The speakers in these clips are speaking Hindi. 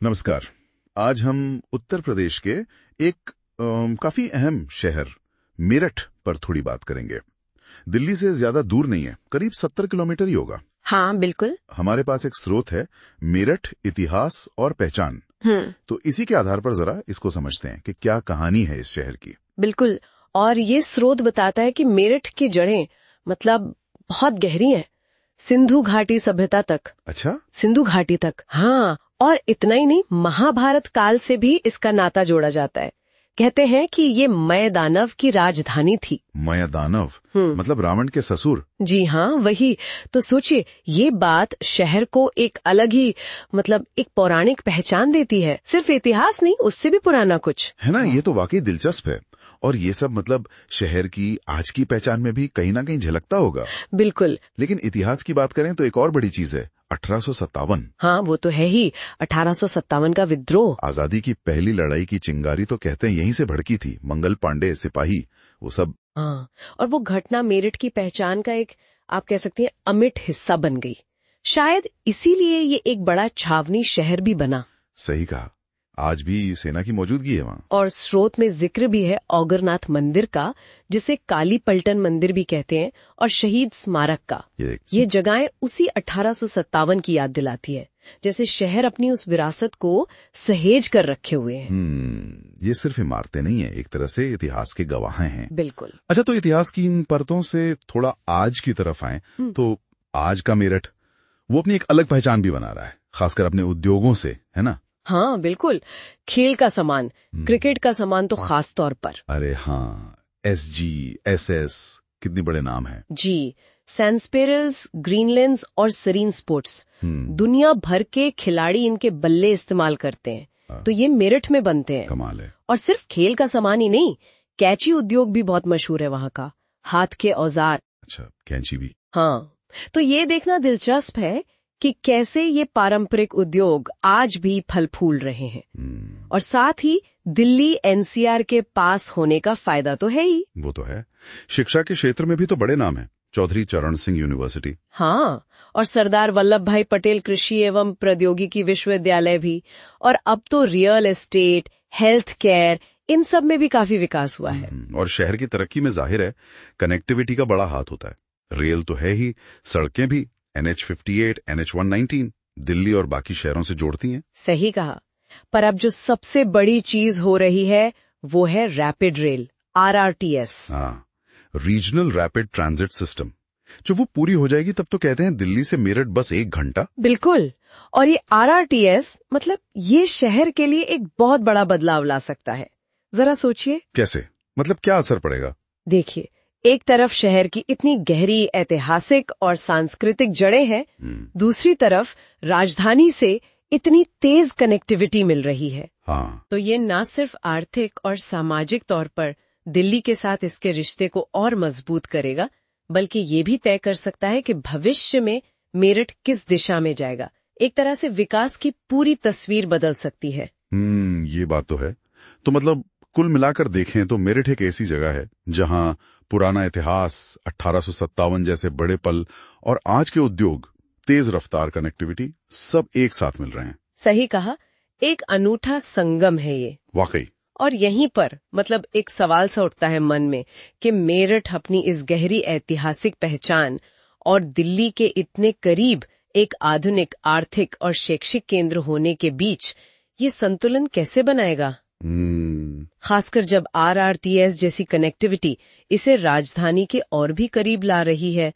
नमस्कार। आज हम उत्तर प्रदेश के एक काफी अहम शहर मेरठ पर थोड़ी बात करेंगे। दिल्ली से ज्यादा दूर नहीं है, करीब 70 किलोमीटर ही होगा। हाँ बिल्कुल। हमारे पास एक स्रोत है, मेरठ इतिहास और पहचान। तो इसी के आधार पर जरा इसको समझते हैं कि क्या कहानी है इस शहर की। बिल्कुल। और ये स्रोत बताता है कि मेरठ की जड़ें मतलब बहुत गहरी हैं, सिंधु घाटी सभ्यता तक। अच्छा, सिंधु घाटी तक, हाँ। और इतना ही नहीं, महाभारत काल से भी इसका नाता जोड़ा जाता है। कहते हैं कि ये मय दानव की राजधानी थी। मय दानव मतलब रावण के ससुर। जी हाँ, वही। तो सोचिए, ये बात शहर को एक अलग ही मतलब एक पौराणिक पहचान देती है। सिर्फ इतिहास नहीं, उससे भी पुराना कुछ है ना। ये तो वाकई दिलचस्प है। और ये सब मतलब शहर की आज की पहचान में भी कहीं ना कहीं झलकता होगा। बिल्कुल। लेकिन इतिहास की बात करें तो एक और बड़ी चीज है, 1857। हाँ, वो तो है ही। 1857 का विद्रोह। आजादी की पहली लड़ाई की चिंगारी तो कहते हैं यहीं से भड़की थी। मंगल पांडे, सिपाही, वो सब। हाँ, और वो घटना मेरठ की पहचान का एक, आप कह सकते हैं, अमिट हिस्सा बन गई। शायद इसीलिए ये एक बड़ा छावनी शहर भी बना। सही कहा। आज भी सेना की मौजूदगी है वहाँ। और स्रोत में जिक्र भी है औगरनाथ मंदिर का, जिसे काली पलटन मंदिर भी कहते हैं, और शहीद स्मारक का। ये जगहें उसी 1857 की याद दिलाती है, जैसे शहर अपनी उस विरासत को सहेज कर रखे हुए हैं। ये सिर्फ इमारतें नहीं है, एक तरह से इतिहास के गवाह हैं। बिल्कुल। अच्छा, तो इतिहास की इन परतों से थोड़ा आज की तरफ आए तो आज का मेरठ वो अपनी एक अलग पहचान भी बना रहा है, खासकर अपने उद्योगों से, है ना। हाँ बिल्कुल। खेल का सामान, क्रिकेट का सामान तो खास तौर पर। अरे हाँ, SG, SS, कितने बड़े नाम हैं। जी, सैनस्पेरल्स, ग्रीनलैंड्स और सरीन स्पोर्ट्स, दुनिया भर के खिलाड़ी इनके बल्ले इस्तेमाल करते हैं। तो ये मेरठ में बनते हैं। कमाल है। और सिर्फ खेल का सामान ही नहीं, कैंची उद्योग भी बहुत मशहूर है वहाँ का, हाथ के औजार। अच्छा, कैंची भी। हाँ, तो ये देखना दिलचस्प है कि कैसे ये पारंपरिक उद्योग आज भी फल फूल रहे हैं। और साथ ही दिल्ली NCR के पास होने का फायदा तो है ही। वो तो है। शिक्षा के क्षेत्र में भी तो बड़े नाम हैं, चौधरी चरण सिंह यूनिवर्सिटी। हाँ, और सरदार वल्लभ भाई पटेल कृषि एवं प्रौद्योगिकी विश्वविद्यालय भी। और अब तो रियल एस्टेट, हेल्थ केयर, इन सब में भी काफी विकास हुआ है। और शहर की तरक्की में जाहिर है कनेक्टिविटी का बड़ा हाथ होता है। रेल तो है ही, सड़कें भी, NH58, NH119 दिल्ली और बाकी शहरों से जोड़ती हैं। सही कहा। पर अब जो सबसे बड़ी चीज हो रही है वो है रैपिड रेल, RRTS। हाँ, रीजनल रैपिड ट्रांजिट सिस्टम। जब वो पूरी हो जाएगी तब तो कहते हैं दिल्ली से मेरठ बस 1 घंटा। बिल्कुल। और ये RRTS मतलब ये शहर के लिए एक बहुत बड़ा बदलाव ला सकता है। जरा सोचिए। कैसे? मतलब क्या असर पड़ेगा? देखिए, एक तरफ शहर की इतनी गहरी ऐतिहासिक और सांस्कृतिक जड़ें हैं, दूसरी तरफ राजधानी से इतनी तेज कनेक्टिविटी मिल रही है। हाँ। तो ये न सिर्फ आर्थिक और सामाजिक तौर पर दिल्ली के साथ इसके रिश्ते को और मजबूत करेगा, बल्कि ये भी तय कर सकता है कि भविष्य में मेरठ किस दिशा में जाएगा। एक तरह से विकास की पूरी तस्वीर बदल सकती है। ये बात तो है। तो मतलब कुल मिलाकर देखें तो मेरठ एक ऐसी जगह है जहां पुराना इतिहास, 1857 जैसे बड़े पल और आज के उद्योग, तेज रफ्तार कनेक्टिविटी सब एक साथ मिल रहे हैं। सही कहा, एक अनूठा संगम है ये। वाकई। और यहीं पर मतलब एक सवाल सा उठता है मन में कि मेरठ अपनी इस गहरी ऐतिहासिक पहचान और दिल्ली के इतने करीब एक आधुनिक आर्थिक और शैक्षिक केंद्र होने के बीच ये संतुलन कैसे बनाएगा। खासकर जब RRTS जैसी कनेक्टिविटी इसे राजधानी के और भी करीब ला रही है,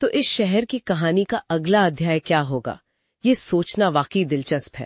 तो इस शहर की कहानी का अगला अध्याय क्या होगा, ये सोचना वाकई दिलचस्प है।